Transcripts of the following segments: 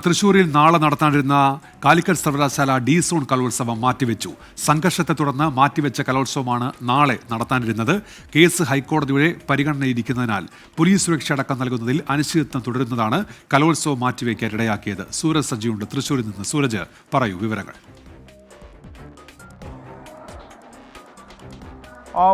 തൃശൂരിൽ നാളെ നടത്താനിരുന്ന കാലിക്കറ്റ് സർവകലാശാല ഡി സോൺ കലോത്സവം മാറ്റിവെച്ചു. സംഘർഷത്തെ തുടർന്ന് മാറ്റിവെച്ച കലോത്സവമാണ് നാളെ നടത്താനിരുന്നത്. കേസ് ഹൈക്കോടതിയുടെ പരിഗണനയിരിക്കുന്നതിനാൽ പോലീസ് സുരക്ഷ അടക്കം നൽകുന്നതിൽ അനിശ്ചിതത്വം തുടരുന്നതാണ് കലോത്സവം മാറ്റിവെക്കാൻ ഇടയാക്കിയത്. സൂരജ് സജിയുണ്ട് തൃശൂരിൽ നിന്ന്. സൂരജ്, പറയൂ വിവരങ്ങൾ.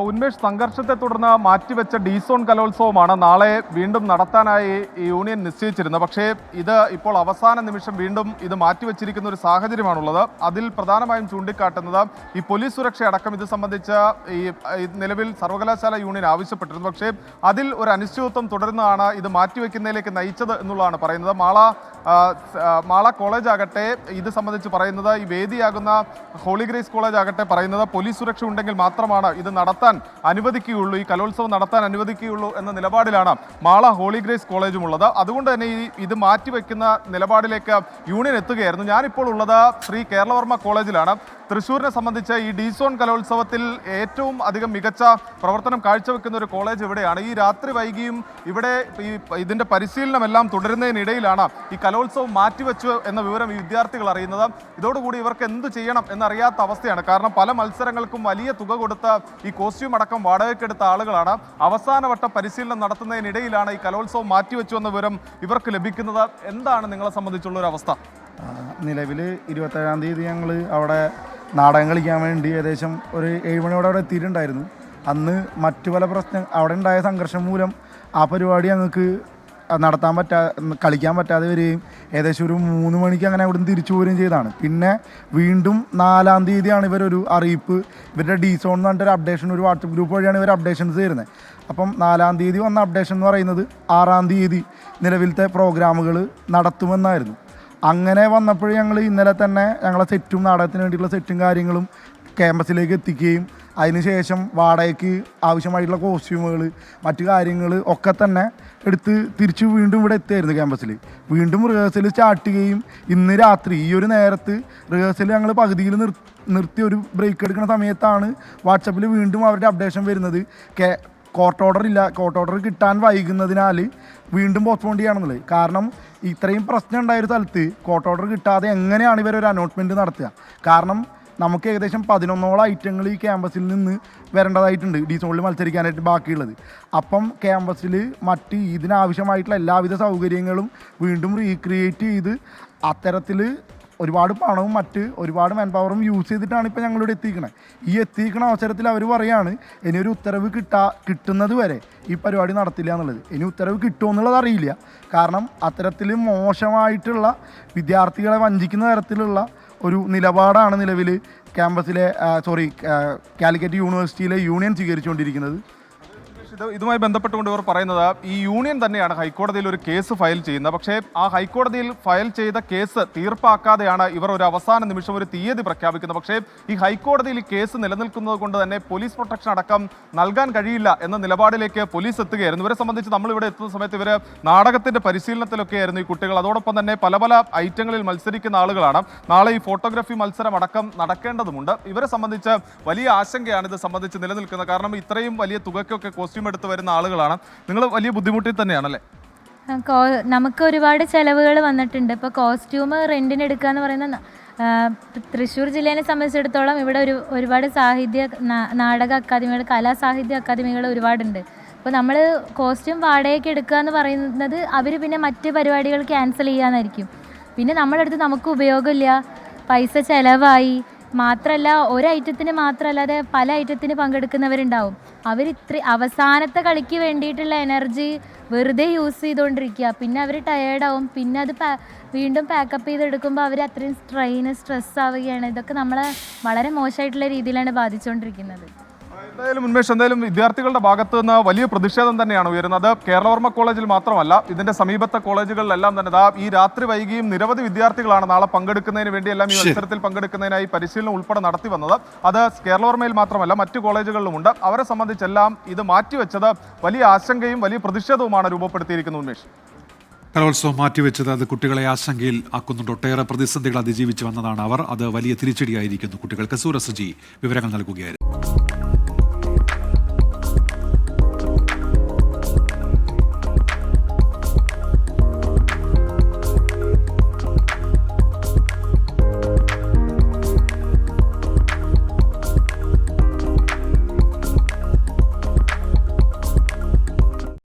ഉന്മേഷ്, സംഘർഷത്തെ തുടർന്ന് മാറ്റിവെച്ച ഡി സോൺ കലോത്സവമാണ് നാളെ വീണ്ടും നടത്താനായി യൂണിയൻ നിശ്ചയിച്ചിരുന്നത്. പക്ഷേ ഇത് ഇപ്പോൾ അവസാന നിമിഷം വീണ്ടും ഇത് മാറ്റിവെച്ചിരിക്കുന്ന ഒരു സാഹചര്യമാണുള്ളത്. അതിൽ പ്രധാനമായും ചൂണ്ടിക്കാട്ടുന്നത് ഈ പോലീസ് സുരക്ഷ അടക്കം ഇത് സംബന്ധിച്ച് ഈ നിലവിൽ സർവകലാശാല യൂണിയൻ ആവശ്യപ്പെട്ടിരുന്നു. പക്ഷേ അതിൽ ഒരു അനിശ്ചിതത്വം തുടരുന്നതാണ് ഇത് മാറ്റിവെക്കുന്നതിലേക്ക് നയിച്ചത് എന്നുള്ളതാണ് പറയുന്നത്. മാള കോളേജ് ആകട്ടെ ഇത് സംബന്ധിച്ച് പറയുന്നത്, ഈ വേദിയാകുന്ന ഹോളി ഗ്രേസ് കോളേജ് ആകട്ടെ പറയുന്നത് പോലീസ് സുരക്ഷ ഉണ്ടെങ്കിൽ മാത്രമാണ് ഇത് നടത്താൻ അനുവദിക്കുകയുള്ളൂ, ഈ കലോത്സവം നടത്താൻ അനുവദിക്കുകയുള്ളൂ എന്ന നിലപാടിലാണ് മാള ഹോളി ഗ്രേസ് കോളേജും ഉള്ളത്. അതുകൊണ്ട് തന്നെ ഇത് മാറ്റിവെക്കുന്ന നിലപാടിലേക്ക് യൂണിയൻ എത്തുകയായിരുന്നു. ഞാനിപ്പോൾ ഉള്ളത് ശ്രീ കേരളവർമ്മ കോളേജിലാണ്. തൃശ്ശൂരിനെ സംബന്ധിച്ച് ഈ ഡി സോൺ കലോത്സവത്തിൽ ഏറ്റവും അധികം മികച്ച പ്രവർത്തനം കാഴ്ചവെക്കുന്ന ഒരു കോളേജ് ഇവിടെയാണ്. ഈ രാത്രി വൈകിയും ഇവിടെ ഇതിൻ്റെ പരിശീലനമെല്ലാം തുടരുന്നതിനിടയിലാണ് ഈ കലോത്സവം മാറ്റിവെച്ചു എന്ന വിവരം ഈ വിദ്യാർത്ഥികൾ അറിയുന്നത്. ഇതോടുകൂടി ഇവർക്ക് എന്ത് ചെയ്യണം എന്നറിയാത്ത അവസ്ഥയാണ്. കാരണം പല മത്സരങ്ങൾക്കും വലിയ തുക കൊടുത്ത് ഈ കോസ്റ്റ്യൂം അടക്കം വാടകയ്ക്കെടുത്ത ആളുകളാണ്. അവസാനവട്ട പരിശീലനം നടത്തുന്നതിനിടയിലാണ് ഈ കലോത്സവം മാറ്റിവെച്ചു എന്ന വിവരം ഇവർക്ക് ലഭിക്കുന്നത്. എന്താണ് നിങ്ങളെ സംബന്ധിച്ചുള്ളൊരു അവസ്ഥ? നിലവിൽ 27-ാം തീയതി ഞങ്ങൾ അവിടെ നാടകം കളിക്കാൻ വേണ്ടി ഏകദേശം ഒരു 7 മണിയോടെ അവിടെ എത്തിയിട്ടുണ്ടായിരുന്നു. അന്ന് മറ്റു പല അവിടെ ഉണ്ടായ സംഘർഷം മൂലം ആ പരിപാടി ഞങ്ങൾക്ക് കളിക്കാൻ പറ്റാതെ വരികയും ഏകദേശം ഒരു 3 മണിക്ക് അങ്ങനെ അവിടെ നിന്ന് തിരിച്ചു പോരുകയും ചെയ്തതാണ്. പിന്നെ വീണ്ടും 4-ാം തീയതിയാണ് ഇവരൊരു അറിയിപ്പ്, ഇവരുടെ ഡി സോൺ എന്ന് പറഞ്ഞിട്ടൊരു അപ്ഡേഷൻ, ഒരു വാട്സപ്പ് ഗ്രൂപ്പ് വഴിയാണ് ഇവർ അപ്ഡേഷൻസ് തരുന്നത്. അപ്പം 4-ാം തീയതി വന്ന അപ്ഡേഷൻ എന്ന് പറയുന്നത് 6-ാം തീയതി നിലവിലത്തെ പ്രോഗ്രാമുകൾ നടത്തുമെന്നായിരുന്നു. അങ്ങനെ വന്നപ്പോൾ ഞങ്ങൾ ഇന്നലെ തന്നെ ഞങ്ങളെ സെറ്റും നാടകത്തിന് വേണ്ടിയിട്ടുള്ള സെറ്റും കാര്യങ്ങളും ക്യാമ്പസിലേക്ക് എത്തിക്കുകയും അതിനുശേഷം വാടകയ്ക്ക് ആവശ്യമായിട്ടുള്ള കോസ്റ്റ്യൂമുകൾ മറ്റു കാര്യങ്ങൾ ഒക്കെ തന്നെ എടുത്ത് തിരിച്ച് വീണ്ടും ഇവിടെ എത്തിയായിരുന്നു ക്യാമ്പസിൽ. വീണ്ടും റിഹേഴ്സൽ സ്റ്റാർട്ട് ചെയ്യുകയും ഇന്ന് രാത്രി ഈ ഒരു നേരത്ത് റിഹേഴ്സൽ ഞങ്ങൾ പകുതിയിൽ നിർത്തി ഒരു ബ്രേക്ക് എടുക്കുന്ന സമയത്താണ് വാട്സപ്പിൽ വീണ്ടും അവരുടെ അപ്ഡേഷൻ വരുന്നത്. കോർട്ട് ഓർഡർ കിട്ടാൻ വൈകുന്നതിനാൽ വീണ്ടും പോസ്റ്റ്പോൺ ചെയ്യാണെന്നുള്ളത്. കാരണം ഇത്രയും പ്രശ്നം ഉണ്ടായൊരു സ്ഥലത്ത് കോർട്ട് ഓർഡർ കിട്ടാതെ എങ്ങനെയാണ് ഇവരൊരു അനൗൺസ്മെൻറ്റ് നടത്തുക? കാരണം നമുക്ക് ഏകദേശം 11ഓളം ഐറ്റങ്ങൾ ഈ ക്യാമ്പസിൽ നിന്ന് വരേണ്ടതായിട്ടുണ്ട് ഡി സോണിൽ മത്സരിക്കാനായിട്ട് ബാക്കിയുള്ളത്. അപ്പം ക്യാമ്പസിൽ ഇതിനാവശ്യമായിട്ടുള്ള എല്ലാവിധ സൗകര്യങ്ങളും വീണ്ടും റീക്രിയേറ്റ് ചെയ്ത് അത്തരത്തിൽ ഒരുപാട് പണവും ഒരുപാട് മാൻ പവറും യൂസ് ചെയ്തിട്ടാണ് ഇപ്പോൾ ഞങ്ങളിവിടെ എത്തിക്കണത്. ഈ എത്തിക്കുന്ന അവസരത്തിൽ അവർ പറയാണ് ഇനിയൊരു ഉത്തരവ് കിട്ടുന്നത് വരെ ഈ പരിപാടി നടത്തില്ല എന്നുള്ളത്. ഇനി ഉത്തരവ് കിട്ടുമോ എന്നുള്ളത് അറിയില്ല. കാരണം അത്തരത്തിൽ മോശമായിട്ടുള്ള വിദ്യാർത്ഥികളെ വഞ്ചിക്കുന്ന തരത്തിലുള്ള ഒരു നിലപാടാണ് നിലവിൽ കാലിക്കറ്റ് യൂണിവേഴ്സിറ്റിയിലെ യൂണിയൻ സ്വീകരിച്ചുകൊണ്ടിരിക്കുന്നത്. ഇതുമായി ബന്ധപ്പെട്ടുകൊണ്ട് ഇവർ പറയുന്നത് ഈ യൂണിയൻ തന്നെയാണ് ഹൈക്കോടതിയിൽ ഒരു കേസ് ഫയൽ ചെയ്യുന്നത്. പക്ഷേ ആ ഹൈക്കോടതിയിൽ ഫയൽ ചെയ്ത കേസ് തീർപ്പാക്കാതെയാണ് ഇവർ ഒരു അവസാന നിമിഷം ഒരു തീയതി പ്രഖ്യാപിക്കുന്നത്. പക്ഷേ ഈ ഹൈക്കോടതിയിൽ ഈ കേസ് നിലനിൽക്കുന്നത് കൊണ്ട് തന്നെ പോലീസ് പ്രൊട്ടക്ഷൻ അടക്കം നൽകാൻ കഴിയില്ല എന്ന നിലപാടിലേക്ക് പോലീസ് എത്തുകയായിരുന്നു. ഇവരെ സംബന്ധിച്ച് നമ്മളിവിടെ എത്തുന്ന സമയത്ത് ഇവർ നാടകത്തിൻ്റെ പരിശീലനത്തിലൊക്കെ ആയിരുന്നു ഈ കുട്ടികൾ. അതോടൊപ്പം തന്നെ പല പല ഐറ്റങ്ങളിൽ മത്സരിക്കുന്ന ആളുകളാണ്. നാളെ ഈ ഫോട്ടോഗ്രാഫി മത്സരം അടക്കം നടക്കേണ്ടതുണ്ട്. ഇവരെ സംബന്ധിച്ച് വലിയ ആശങ്കയാണ് ഇത് സംബന്ധിച്ച് നിലനിൽക്കുന്നത്. കാരണം ഇത്രയും വലിയ തുകയ്ക്കൊക്കെ കോസ്റ്റ്യൂം എടുത്ത് വരുന്ന ആളുകളാണ്. നിങ്ങൾ വലിയ ബുദ്ധിമുട്ടിൽ തന്നെയാണല്ലേ? നമുക്ക് ഒരുപാട് ചിലവുകൾ വന്നിട്ടുണ്ട്. ഇപ്പോൾ കോസ്റ്റ്യൂം റെന്റിന് എടുക്കുക എന്ന് പറയുന്ന തൃശ്ശൂർ ജില്ലേനെ സംബന്ധിച്ചിടത്തോളം ഇവിടെ ഒരുപാട് നാടക അക്കാദമികൾ, കലാസാഹിത്യ അക്കാദമികൾ ഒരുപാടുണ്ട്. അപ്പോൾ നമ്മൾ കോസ്റ്റ്യൂം വാടകയ്ക്ക് എടുക്കുക എന്ന് പറയുന്നത് അവർ പിന്നെ മറ്റ് പരിപാടികൾ ക്യാൻസൽ ചെയ്യാന്നായിരിക്കും. പിന്നെ നമ്മളടുത്ത് നമുക്ക് ഉപയോഗമില്ല, പൈസ ചിലവായി. മാത്രമല്ല ഒരു ഐറ്റത്തിന് മാത്രമല്ലാതെ പല ഐറ്റത്തിന് പങ്കെടുക്കുന്നവരുണ്ടാവും. അവർ അവസാനത്തെ കളിക്ക് വേണ്ടിയിട്ടുള്ള എനർജി വെറുതെ യൂസ് ചെയ്തുകൊണ്ടിരിക്കുക. പിന്നെ അവർ ടയേർഡാവും. പിന്നെ അത് വീണ്ടും പാക്കപ്പ് ചെയ്തെടുക്കുമ്പോൾ അവർ അത്രയും സ്ട്രെസ് ആവുകയാണ്. ഇതൊക്കെ നമ്മളെ വളരെ മോശമായിട്ടുള്ള രീതിയിലാണ് ബാധിച്ചുകൊണ്ടിരിക്കുന്നത്. എന്തായാലും വിദ്യാർത്ഥികളുടെ ഭാഗത്ത് നിന്ന് വലിയ പ്രതിഷേധം തന്നെയാണ് ഉയരുന്നത്. കേരളവർമ്മ കോളേജിൽ മാത്രമല്ല, ഇതിന്റെ സമീപത്തെ കോളേജുകളിലെല്ലാം തന്നെ ഈ രാത്രി വൈകിയും നിരവധി വിദ്യാർത്ഥികളാണ് നാളെ പങ്കെടുക്കുന്നതിന് വേണ്ടിയെല്ലാം ഈ മത്സരത്തിൽ പങ്കെടുക്കുന്നതിനായി പരിശീലനം ഉൾപ്പെടെ നടത്തി വന്നത്. അത് കേരളവർമ്മയിൽ മാത്രമല്ല മറ്റു കോളേജുകളിലുമുണ്ട്. അവരെ സംബന്ധിച്ചെല്ലാം ഇത് മാറ്റിവെച്ചത് വലിയ ആശങ്കയും വലിയ പ്രതിഷേധവുമാണ് രൂപപ്പെടുത്തിയിരിക്കുന്നത്. ഉന്മേഷ്, കലോത്സവം മാറ്റിവെച്ചത് അത് കുട്ടികളെ ആശങ്കയിൽ ആക്കുന്നുണ്ട്. ഒട്ടേറെ പ്രതിസന്ധികൾ അതിജീവിച്ച് വന്നതാണ് അവർ. അത് വലിയ തിരിച്ചടിയായിരിക്കുന്നു കുട്ടികൾക്ക്. സൂരജ് സജി വിവരങ്ങൾ നൽകുകയായിരുന്നു.